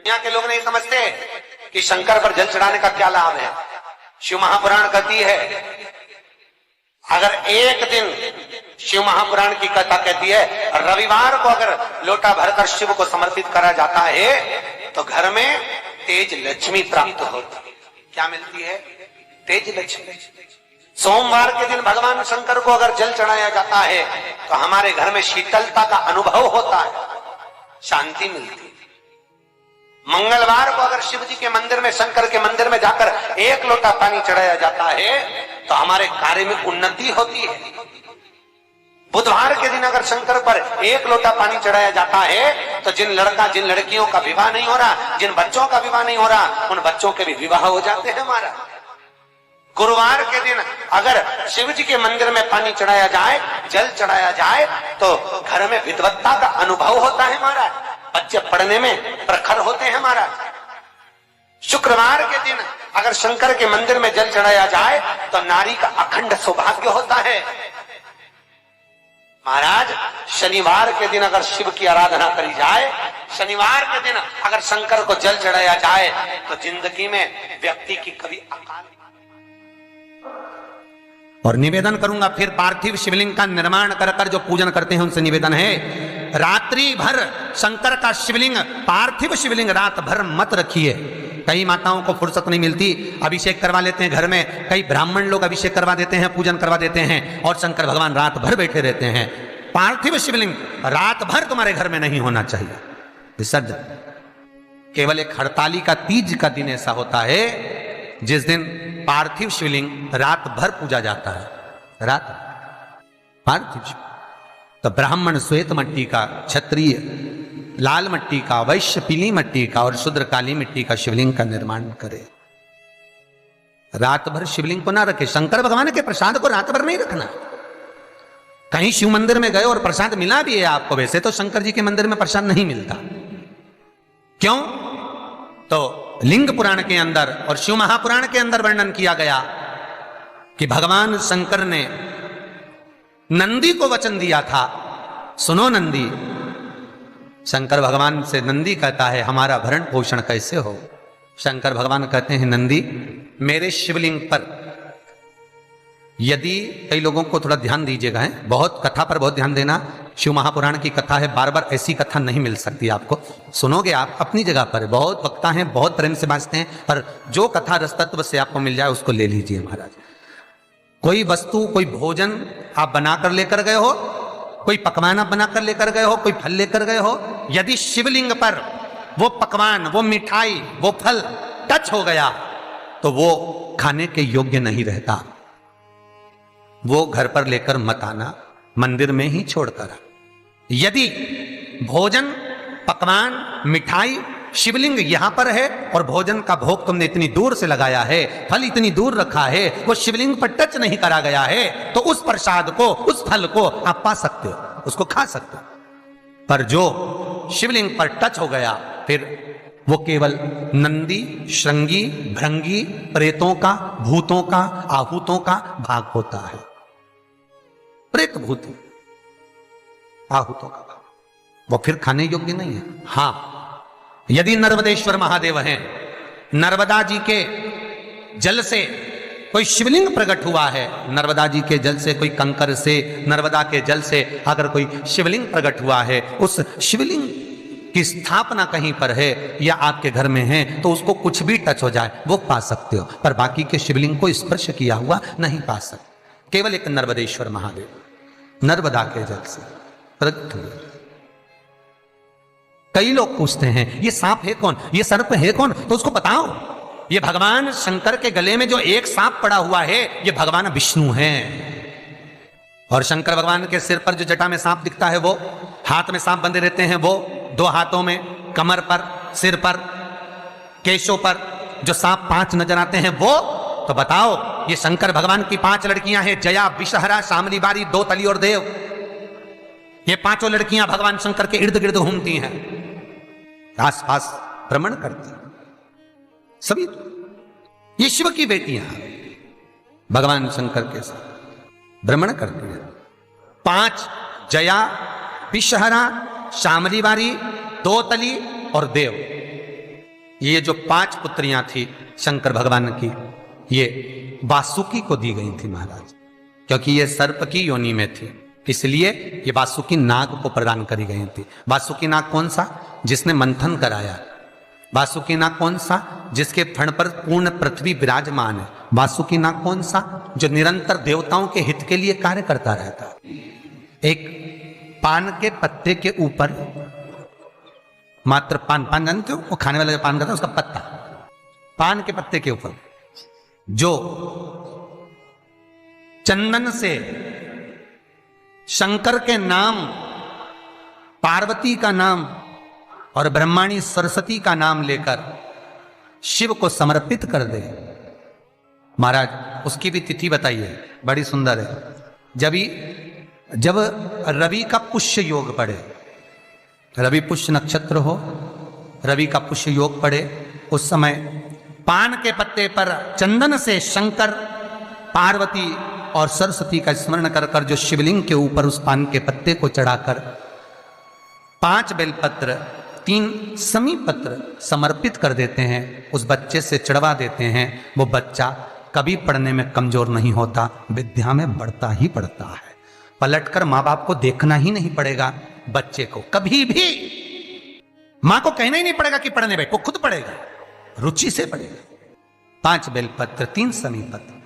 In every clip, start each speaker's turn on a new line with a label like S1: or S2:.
S1: यहाँ के लोग नहीं समझते कि शंकर पर जल चढ़ाने का क्या लाभ है। शिव महापुराण कहती है, अगर एक दिन शिव महापुराण की कथा कहती है रविवार को अगर लोटा भरकर शिव को समर्पित करा जाता है तो घर में तेज लक्ष्मी प्राप्त होती है। क्या मिलती है? तेज लक्ष्मी। सोमवार के दिन भगवान शंकर को अगर जल चढ़ाया जाता है तो हमारे घर में शीतलता का अनुभव होता है, शांति मिलती है। मंगलवार को अगर शिव जी के मंदिर में, शंकर के मंदिर में जाकर एक लोटा पानी चढ़ाया जाता है तो हमारे कार्य में उन्नति होती है। बुधवार के दिन अगर शंकर पर एक लोटा पानी चढ़ाया जाता है तो जिन लड़कियों का विवाह नहीं हो रहा, जिन बच्चों का विवाह नहीं हो रहा, उन बच्चों के भी विवाह हो जाते हैं हमारा। गुरुवार के दिन अगर शिव जी के मंदिर में पानी चढ़ाया जाए, जल चढ़ाया जाए तो घर में विद्वत्ता का अनुभव होता है हमारा, बच्चे पढ़ने में प्रखर होते हैं महाराज। शुक्रवार के दिन अगर शंकर के मंदिर में जल चढ़ाया जाए तो नारी का अखंड सौभाग्य होता है महाराज। शनिवार के दिन अगर शिव की आराधना करी जाए, शनिवार के दिन अगर शंकर को जल चढ़ाया जाए तो जिंदगी में व्यक्ति की कभी अकाल। और निवेदन करूंगा फिर, पार्थिव शिवलिंग का निर्माण कर जो पूजन करते हैं उनसे निवेदन है, रात्रि भर शंकर का शिवलिंग, पार्थिव शिवलिंग रात भर मत रखिए। कई माताओं को फुर्सत नहीं मिलती, अभिषेक करवा लेते हैं घर में, कई ब्राह्मण लोग अभिषेक करवा देते हैं, पूजन करवा देते हैं और शंकर भगवान रात भर बैठे रहते हैं। पार्थिव शिवलिंग रात भर तुम्हारे घर में नहीं होना चाहिए विसर्जन। केवल एक हड़ताली का तीज का दिन ऐसा होता है जिस दिन पार्थिव शिवलिंग रात भर पूजा जाता है। रात पार्थिव तो ब्राह्मण श्वेत मट्टी का, क्षत्रिय लाल मट्टी का, वैश्य पीली मट्टी का और शूद्र काली मिट्टी का शिवलिंग का निर्माण करे। रात भर शिवलिंग को ना रखे। शंकर भगवान के प्रसाद को रात भर नहीं रखना। कहीं शिव मंदिर में गए और प्रसाद मिला भी है आपको, वैसे तो शंकर जी के मंदिर में प्रसाद नहीं मिलता। क्यों? तो लिंग पुराण के अंदर और शिव महापुराण के अंदर वर्णन किया गया कि भगवान शंकर ने नंदी को वचन दिया था, सुनो नंदी। शंकर भगवान से नंदी कहता है हमारा भरण पोषण कैसे हो। शंकर भगवान कहते हैं नंदी, मेरे शिवलिंग पर यदि, कई लोगों को थोड़ा ध्यान दीजिएगा, है बहुत कथा पर बहुत ध्यान देना। शिव महापुराण की कथा है, बार बार ऐसी कथा नहीं मिल सकती आपको। सुनोगे आप अपनी जगह पर, बहुत वक्ता हैं, बहुत प्रेम से बांचते हैं, पर जो कथा रसतत्व से आपको मिल जाए उसको ले लीजिए महाराज। कोई वस्तु, कोई भोजन आप बनाकर लेकर गए हो, कोई पकवान आप बनाकर लेकर गए हो, कोई फल लेकर गए हो, यदि शिवलिंग पर वो पकवान, वो मिठाई, वो फल टच हो गया तो वो खाने के योग्य नहीं रहता। वो घर पर लेकर मत आना, मंदिर में ही छोड़कर। यदि भोजन, पकवान, मिठाई, शिवलिंग यहां पर है और भोजन का भोग तुमने इतनी दूर से लगाया है, फल इतनी दूर रखा है, वो शिवलिंग पर टच नहीं करा गया है, तो उस प्रसाद को, उस फल को आप पा सकते हो, उसको खा सकते हो। पर जो शिवलिंग पर टच हो गया फिर वो केवल नंदी, श्रृंगी, भृंगी, प्रेतों का, भूतों का, आहूतों का भाग होता है। प्रेत भूत आहूतों का भाग, वो फिर खाने योग्य नहीं है। हां, यदि नर्मदेश्वर महादेव हैं, नर्मदा जी के जल से कोई शिवलिंग प्रकट हुआ है, नर्मदा जी के जल से, कोई कंकर से, नर्मदा के जल से अगर कोई शिवलिंग प्रकट हुआ है, उस शिवलिंग की स्थापना कहीं पर है या आपके घर में है, तो उसको कुछ भी टच हो जाए वो पा सकते हो, पर बाकी के शिवलिंग को स्पर्श किया हुआ नहीं पा सकते। केवल एक नर्मदेश्वर महादेव नर्मदा के जल से प्रकट हुए। कई लोग पूछते हैं ये सांप है कौन, ये सर्प है कौन, तो उसको बताओ ये भगवान शंकर के गले में जो एक सांप पड़ा हुआ है ये भगवान विष्णु हैं। और शंकर भगवान के सिर पर जो जटा में सांप दिखता है, वो हाथ में सांप बंधे रहते हैं, वो दो हाथों में, कमर पर, सिर पर, केशों पर जो सांप 5 नजर आते हैं वो, तो बताओ ये शंकर भगवान की 5 लड़कियां हैं, जया, विषहरा, शामली बारी, दो तली और देव। ये 5 लड़कियां भगवान शंकर के इर्द गिर्द घूमती हैं, आस पास भ्रमण करती हैं। सभी ये शिव की बेटियां भगवान शंकर के साथ भ्रमण करती हैं। 5 जया, विषहरा, शामली बारी, दो तली और देव, ये जो 5 पुत्रियां थी शंकर भगवान की, ये वासुकी को दी गई थी महाराज, क्योंकि ये सर्प की योनि में थी, इसलिए ये वासुकी नाग को प्रदान करी गई थी। वासुकी नाग कौन सा? जिसने मंथन कराया। वासुकी नाग कौन सा? जिसके फण पर पूर्ण पृथ्वी विराजमान है। वासुकी नाग कौन सा? जो निरंतर देवताओं के हित के लिए कार्य करता रहता है। एक पान के पत्ते के ऊपर, मात्र पान जानते हो, वो खाने वाला जो पान करता है उसका पत्ता, पान के पत्ते के ऊपर जो चंदन से शंकर के नाम, पार्वती का नाम और ब्रह्माणी सरस्वती का नाम लेकर शिव को समर्पित कर दे महाराज, उसकी भी तिथि बताइए, बड़ी सुंदर है। जब रवि का पुष्य योग पड़े, रवि पुष्य नक्षत्र हो, रवि का पुष्य योग पड़े, उस समय पान के पत्ते पर चंदन से शंकर, पार्वती और सरस्वती का स्मरण कर कर जो शिवलिंग के ऊपर उस पान के पत्ते को चढ़ाकर 5 बेलपत्र, 3 समी पत्र समर्पित कर देते हैं, उस बच्चे से चढ़वा देते हैं, वो बच्चा कभी पढ़ने में कमजोर नहीं होता, विद्या में बढ़ता ही बढ़ता है। पलटकर माँ बाप को देखना ही नहीं पड़ेगा, बच्चे को कभी भी माँ को कहना ही नहीं पड़ेगा कि पढ़ने बैठ, वो खुद पढ़ेगा, रुचि से पढ़ेगा। 5 बेलपत्र, 3 समी पत्र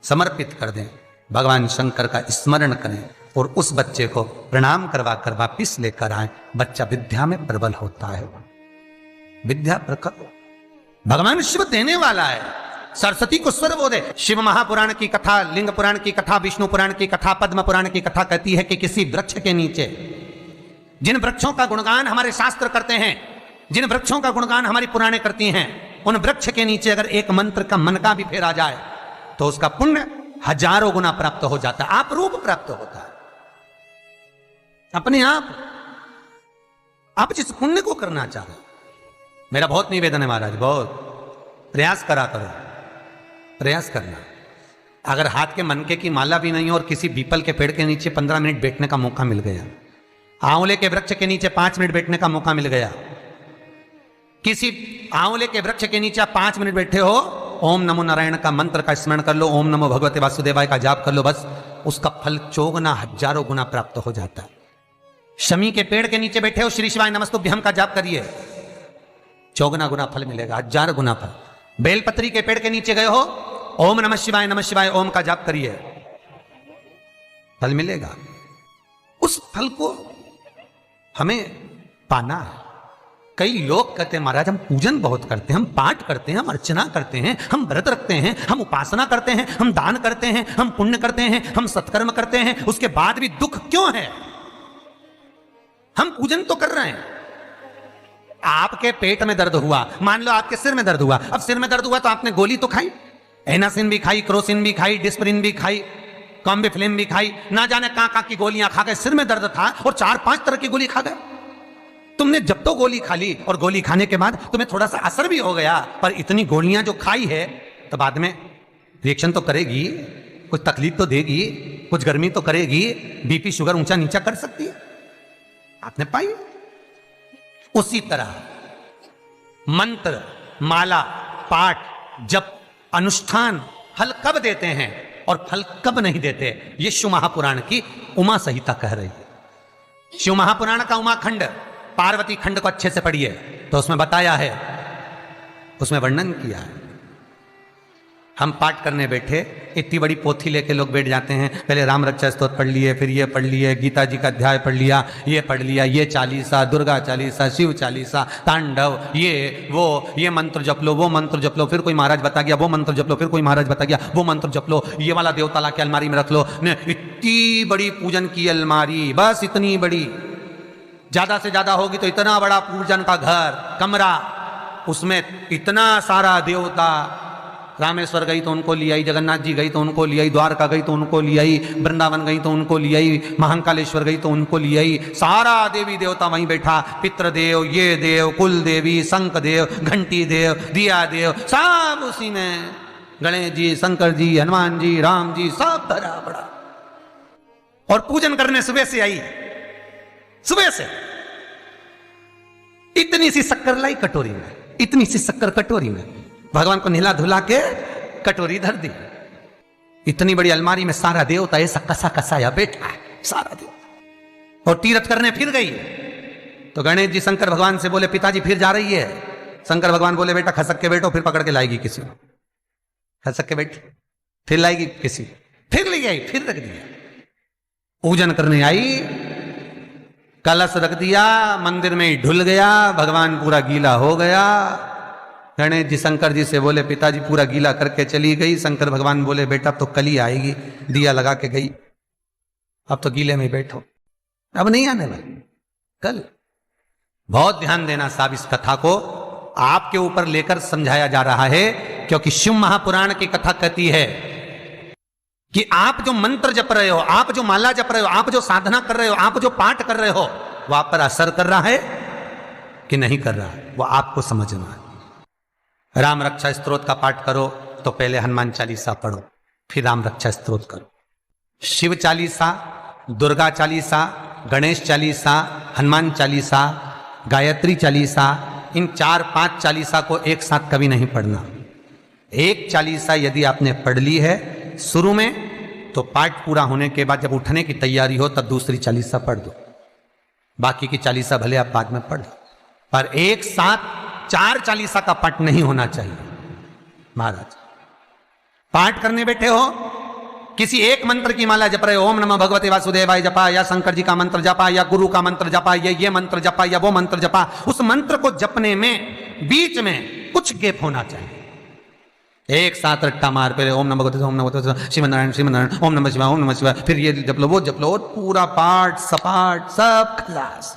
S1: समर्पित कर दें, भगवान शंकर का स्मरण करें और उस बच्चे को प्रणाम करवा कर वापिस लेकर आए। बच्चा विद्या में प्रबल होता है, विद्या प्रखर। भगवान शिव देने वाला है, सरस्वती को स्वर बोधे। शिव महापुराण की कथा, लिंग पुराण की कथा, विष्णु पुराण की कथा, पद्म पुराण की कथा कहती है कि किसी वृक्ष के नीचे, जिन वृक्षों का गुणगान हमारे शास्त्र करते हैं, जिन वृक्षों का गुणगान हमारी पुराणे करती हैं, उन वृक्ष के नीचे अगर एक मंत्र का मन का भी फेरा जाए तो उसका पुण्य हजारों गुना प्राप्त हो जाता है, आप रूप प्राप्त होता है अपने आप जिस पुण्य को करना चाहो। मेरा बहुत निवेदन है महाराज, बहुत प्रयास करा करो, प्रयास करना। अगर हाथ के मनके की माला भी नहीं हो और किसी पीपल के पेड़ के नीचे 15 मिनट बैठने का मौका मिल गया, आंवले के वृक्ष के नीचे 5 मिनट बैठने का मौका मिल गया, किसी आंवले के वृक्ष के नीचे 5 मिनट बैठे हो, ओम नमो नारायण का मंत्र का स्मरण कर लो, ओम नमो भगवते वासुदेवाय का जाप कर लो, बस उसका फल चौगुना हजारों गुना प्राप्त हो जाता है। शमी के पेड़ के नीचे बैठे हो, श्री शिवाय नमस्तुभ्यम का जाप करिए, चौगुना गुना फल मिलेगा, 1000 गुना फल। बेलपत्री के पेड़ के नीचे गए हो, ओम नमः शिवाय ओम का जाप करिए, फल मिलेगा। उस फल को हमें पाना है। कई लोग कहते हैं महाराज हम पूजन बहुत करते हैं, हम पाठ करते हैं, हम अर्चना करते हैं, हम व्रत रखते हैं, हम उपासना करते हैं, हम दान करते हैं, हम पुण्य करते हैं, हम सत्कर्म करते हैं, उसके बाद भी दुख क्यों है? हम पूजन तो कर रहे हैं, आपके पेट में दर्द हुआ, मान लो आपके सिर में दर्द हुआ, अब सिर में दर्द हुआ तो आपने गोली तो खाई, एनासिन भी खाई, क्रोसिन भी खाई, डिस्प्रिन भी खाई, कॉम्बिफ्लिन भी खाई, ना जाने कहां की गोलियां खा गए, सिर में दर्द था और 4-5 तरह की गोली खा गए। तुमने जब तो गोली खा ली और गोली खाने के बाद तुम्हें थोड़ा सा असर भी हो गया, पर इतनी गोलियां जो खाई है तो बाद में रिएक्शन तो करेगी, कुछ तकलीफ तो देगी, कुछ गर्मी तो करेगी, बीपी शुगर ऊंचा नीचा कर सकती है, आपने पाई। उसी तरह मंत्र, माला, पाठ, जप, अनुष्ठान फल कब देते हैं और फल कब नहीं देते, ये शिव महापुराण की उमा संहिता कह रही है। शिव महापुराण का उमा खंड, पार्वती खंड को अच्छे से पढ़िए तो उसमें बताया है, उसमें वर्णन किया है। हम पाठ करने बैठे, इतनी बड़ी पोथी लेके लोग बैठ जाते हैं, पहले राम रक्षा स्तोत्र पढ़ लिए, फिर ये पढ़ लिए, गीता जी का अध्याय पढ़ लिया, ये पढ़ लिया, ये चालीसा, दुर्गा चालीसा, शिव चालीसा, तांडव, ये वो, ये मंत्र जप लो, वो मंत्र जप लो, फिर कोई महाराज बता गया, वो मंत्र जप लो, फिर कोई महाराज बता गया, वो मंत्र जप लो, ये वाला देवता ला के अलमारी में रख लो। इतनी बड़ी पूजन की अलमारी, बस इतनी बड़ी, ज्यादा से ज्यादा होगी तो इतना बड़ा पूजन का घर, कमरा, उसमें इतना सारा देवता। रामेश्वर गई तो उनको ले आई, जगन्नाथ जी गई तो उनको ले आई, द्वारका गई तो उनको ले आई, वृंदावन गई तो उनको ले आई, महाकालेश्वर गई तो उनको ले आई, सारा देवी देवता वहीं बैठा, पितृदेव, ये देव, कुल देवी, शंख देव, घंटी देव, दिया देव, सब उसी में, गणेश जी, शंकर जी, हनुमान जी, राम जी, सब भरा पड़ा। और पूजन करने सुबह से आई, सुबह से इतनी सी शक्कर लाई कटोरी में, इतनी सी शक्कर कटोरी में, भगवान को नहला धुला के कटोरी धर दी। इतनी बड़ी अलमारी में सारा देवता ऐसा कसा कसाया बैठा है, सारा देवता। और तीर्थ करने फिर गई तो गणेश जी शंकर भगवान से बोले पिताजी फिर जा रही है। शंकर भगवान बोले बेटा खसक के बैठो, फिर पकड़ के लाएगी किसी को। खसक के बैठ, फिर लाएगी किसी, फिर ले आई, फिर रख दिया। पूजन करने आई, कलश रख दिया, मंदिर में ही ढुल गया, भगवान पूरा गीला हो गया। गणेश जी शंकर जी से बोले पिताजी पूरा गीला करके चली गई। शंकर भगवान बोले बेटा अब तो कल ही आएगी, दिया लगा के गई, अब तो गीले में बैठो, अब नहीं आने वाली, कल। बहुत ध्यान देना साहब, इस कथा को आपके ऊपर लेकर समझाया जा रहा है, क्योंकि शिव महापुराण की कथा कहती है कि आप जो मंत्र जप रहे हो, आप जो माला जप रहे हो, आप जो साधना कर रहे हो, आप जो पाठ कर रहे हो, वह आप पर असर कर रहा है कि नहीं कर रहा है, वह आपको समझना है। राम रक्षा स्तोत्र का पाठ करो तो पहले हनुमान चालीसा पढ़ो, फिर राम रक्षा स्तोत्र करो। शिव चालीसा, दुर्गा चालीसा, गणेश चालीसा, हनुमान चालीसा, गायत्री चालीसा, इन 4-5 चालीसा को एक साथ कभी नहीं पढ़ना। एक चालीसा यदि आपने पढ़ ली है शुरू में, तो पाठ पूरा होने के बाद जब उठने की तैयारी हो तब दूसरी चालीसा पढ़ दो। बाकी की चालीसा भले आप बाद में पढ़ लो, पर एक साथ 4 चालीसा का पाठ नहीं होना चाहिए। महाराज पाठ करने बैठे हो, किसी एक मंत्र की माला जप रहे हो, ओम नमः भगवते वासुदेवाय जपा, या शंकर जी का मंत्र जपा, या गुरु का मंत्र जपा, या ये मंत्र जपा, या वो मंत्र जपा, उस मंत्र को जपने में बीच में कुछ गैप होना चाहिए। एक साथ रट्टा मार पे ओम नमः भगवते, ओम नमः भगवते, श्रीमनारायण, ओम नमः शिवाय, ओम नमः शिवाय, फिर ये जप लो वो जप लो, और पूरा पाठ सपाट सब खलास।